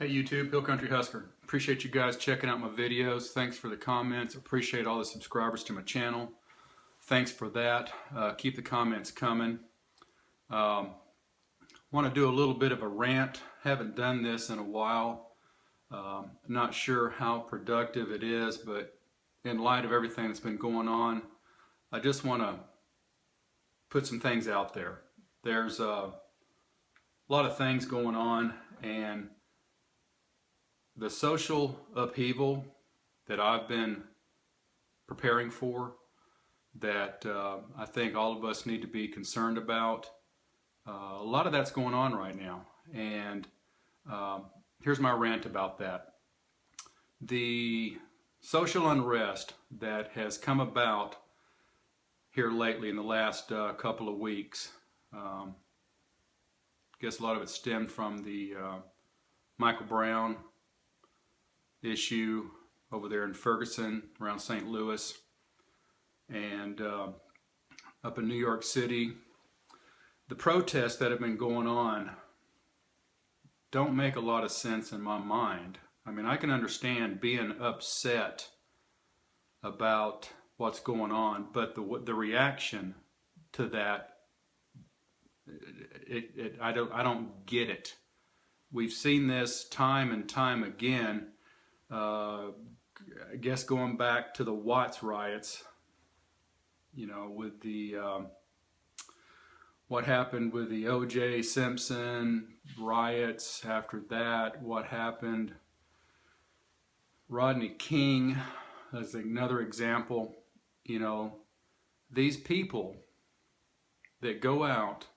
Hey YouTube, Hill Country Husker. Appreciate you guys checking out my videos. Thanks for the comments. Appreciate all the subscribers to my channel. Thanks for that. Keep the comments coming. Want to do a little bit of a rant. Haven't done this in a while. Not sure how productive it is, but in light of everything that's been going on, I just want to put some things out there. There's a lot of things going on, and the social upheaval that I've been preparing for, that I think all of us need to be concerned about, a lot of that's going on right now, and here's my rant about that. The social unrest that has come about here lately in the last couple of weeks, I guess a lot of it stemmed from the Michael Brown issue over there in Ferguson, around St. Louis, and up in New York City. The protests that have been going on don't make a lot of sense in my mind. I mean, I can understand being upset about what's going on, but the reaction to that, I don't get it. We've seen this time and time again. I guess going back to the Watts riots, you know, with the what happened with the O.J. Simpson riots. After that, what happened, Rodney King as another example. You know, these people that go out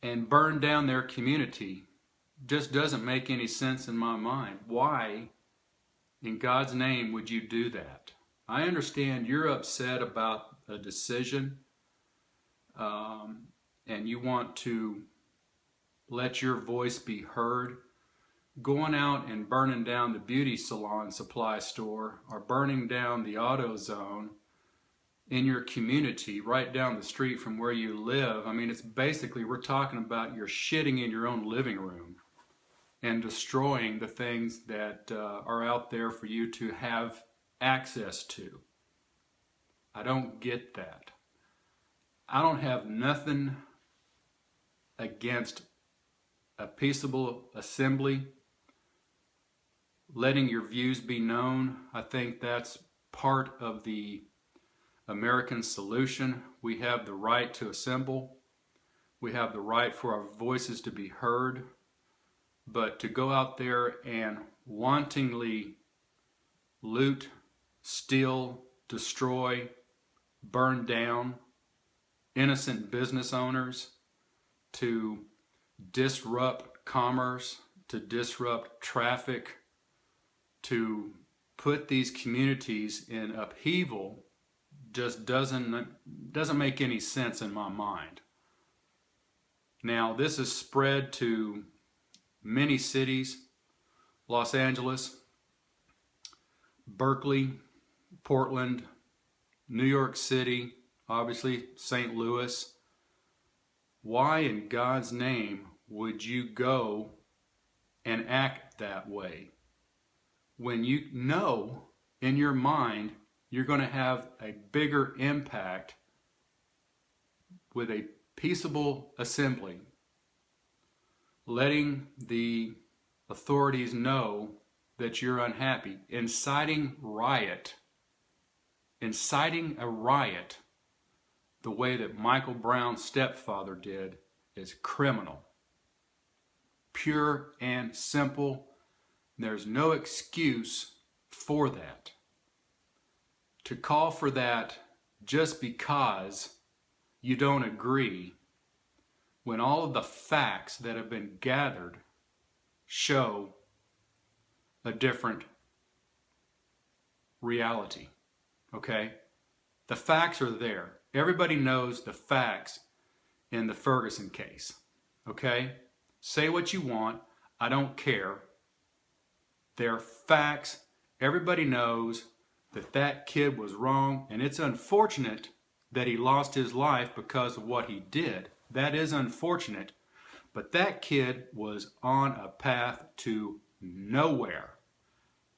and burn down their community just doesn't make any sense in my mind. Why in God's name would you do that? I understand you're upset about a decision, and you want to let your voice be heard. Going out and burning down the beauty salon supply store, or burning down the AutoZone in your community right down the street from where you live, I mean, it's basically, we're talking about you're shitting in your own living room and destroying the things that are out there for you to have access to. I don't get that. I don't have nothing against a peaceable assembly, letting your views be known. I think that's part of the American solution. We have the right to assemble. We have the right for our voices to be heard. But to go out there and wantonly loot, steal, destroy, burn down innocent business owners, to disrupt commerce, to disrupt traffic, to put these communities in upheaval, just doesn't make any sense in my mind. Now, this is spread to many cities: Los Angeles, Berkeley, Portland, New York City, obviously St. Louis. Why in God's name would you go and act that way when you know in your mind you're going to have a bigger impact with a peaceable assembly, letting the authorities know that you're unhappy? Inciting a riot the way that Michael Brown's stepfather did is criminal. Pure and simple. There's no excuse for that. To call for that just because you don't agree, when all of the facts that have been gathered show a different reality, okay? The facts are there. Everybody knows the facts in the Ferguson case, okay? Say what you want, I don't care. They're facts. Everybody knows that that kid was wrong, and it's unfortunate that he lost his life because of what he did. That is unfortunate, But that kid was on a path to nowhere.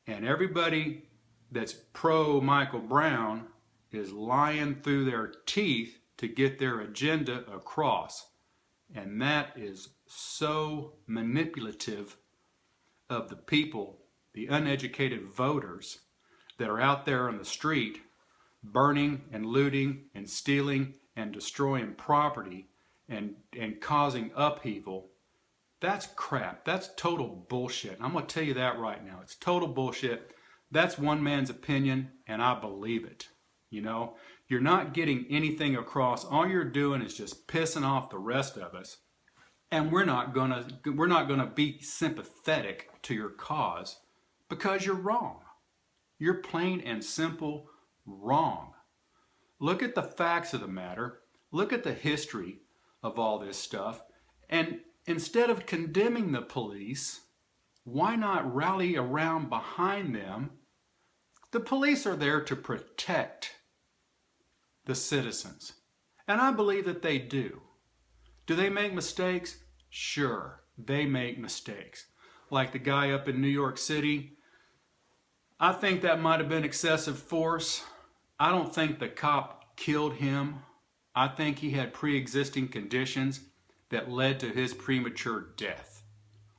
And everybody that's pro Michael Brown is lying through their teeth to get their agenda across. And that is so manipulative of the people, the uneducated voters that are out there on the street burning and looting and stealing and destroying property and causing upheaval. That's crap. That's total bullshit. I'm going to tell you that right now. It's total bullshit. That's one man's opinion, and I believe it. You know, you're not getting anything across. All you're doing is just pissing off the rest of us. And we're not gonna be sympathetic to your cause because you're wrong. You're plain and simple wrong. Look at the facts of the matter. Look at the history of all this stuff. And instead of condemning the police, why not rally around behind them? The police are there to protect the citizens. And I believe that they do. Do they make mistakes? Sure, they make mistakes. Like the guy up in New York City, I think that might have been excessive force. I don't think the cop killed him. I think he had pre-existing conditions that led to his premature death.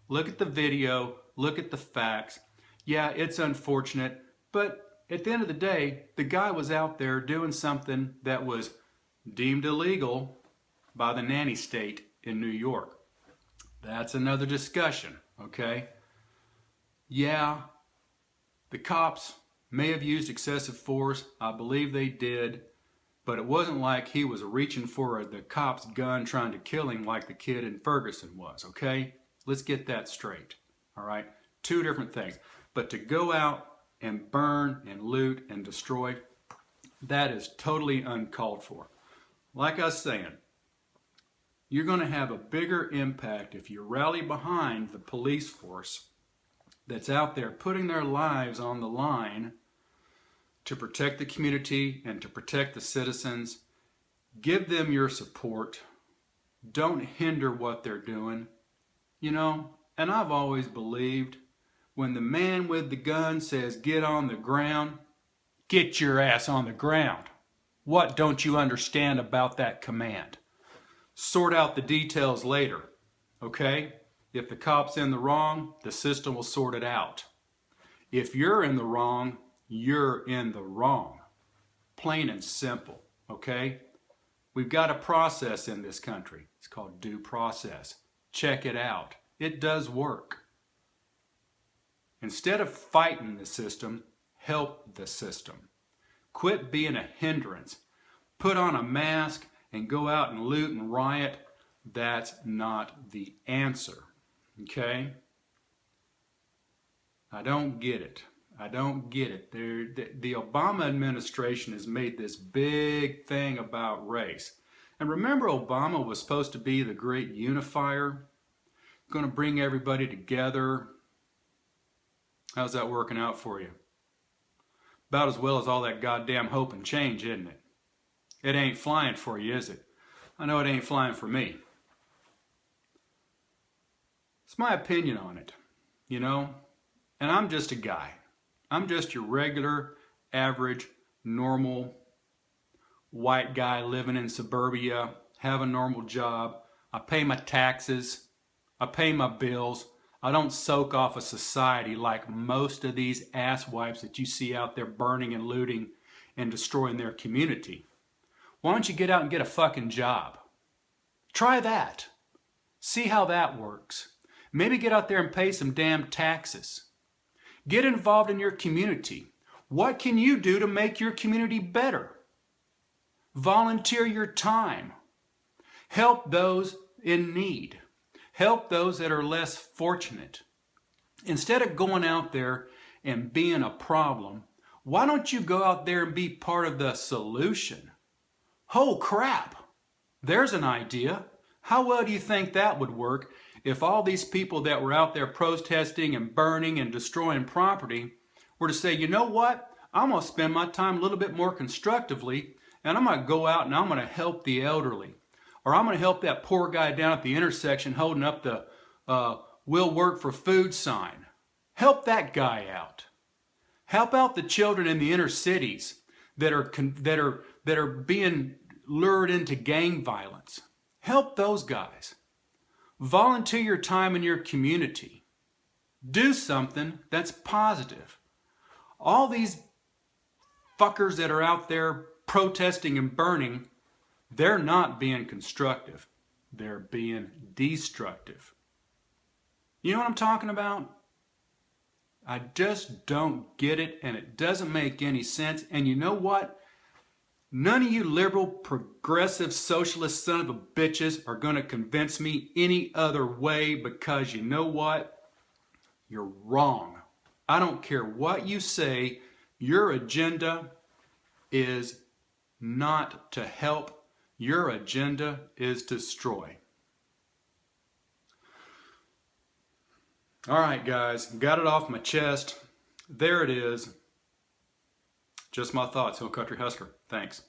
Look at the video, look at the facts. Yeah, it's unfortunate, but at the end of the day, the guy was out there doing something that was deemed illegal by the nanny state in New York. That's another discussion, okay? Yeah, the cops may have used excessive force. I believe they did, but it wasn't like he was reaching for the cop's gun trying to kill him like the kid in Ferguson was, okay? Let's get that straight, all right? Two different things. But to go out and burn and loot and destroy, that is totally uncalled for. Like I was saying, you're going to have a bigger impact if you rally behind the police force that's out there putting their lives on the line to protect the community and to protect the citizens. Give them your support. Don't hinder what they're doing. You know, and I've always believed when the man with the gun says get on the ground, get your ass on the ground. What don't you understand about that command? Sort out the details later, okay? If the cop's in the wrong, the system will sort it out. If you're in the wrong, you're in the wrong. Plain and simple, okay? We've got a process in this country. It's called due process. Check it out. It does work. Instead of fighting the system, help the system. Quit being a hindrance. Put on a mask and go out and loot and riot. That's not the answer, okay? I don't get it. I don't get it. The Obama administration has made this big thing about race. And remember, Obama was supposed to be the great unifier, going to bring everybody together. How's that working out for you? About as well as all that goddamn hope and change, isn't it? It ain't flying for you, is it? I know it ain't flying for me. It's my opinion on it, you know? And I'm just a guy. I'm just your regular, average, normal, white guy living in suburbia, have a normal job. I pay my taxes. I pay my bills. I don't soak off of society like most of these asswipes that you see out there burning and looting and destroying their community. Why don't you get out and get a fucking job? Try that. See how that works. Maybe get out there and pay some damn taxes. Get involved in your community. What can you do to make your community better? Volunteer your time. Help those in need. Help those that are less fortunate. Instead of going out there and being a problem, why don't you go out there and be part of the solution? Oh crap, there's an idea. How well do you think that would work if all these people that were out there protesting and burning and destroying property were to say, you know what, I'm going to spend my time a little bit more constructively and I'm going to go out and I'm going to help the elderly, Or I'm going to help that poor guy down at the intersection holding up the "We'll work for food" sign. Help that guy out. Help out the children in the inner cities that are being lured into gang violence. Help those guys. Volunteer your time in your community. Do something that's positive. All these fuckers that are out there protesting and burning, they're not being constructive. They're being destructive. You know what I'm talking about? I just don't get it, and it doesn't make any sense. And you know what? None of you liberal, progressive, socialist son of a bitches are going to convince me any other way, because you know what? You're wrong. I don't care what you say. Your agenda is not to help. Your agenda is to destroy. All right, guys, got it off my chest. There it is. Just my thoughts, Hill Country Husker. Thanks.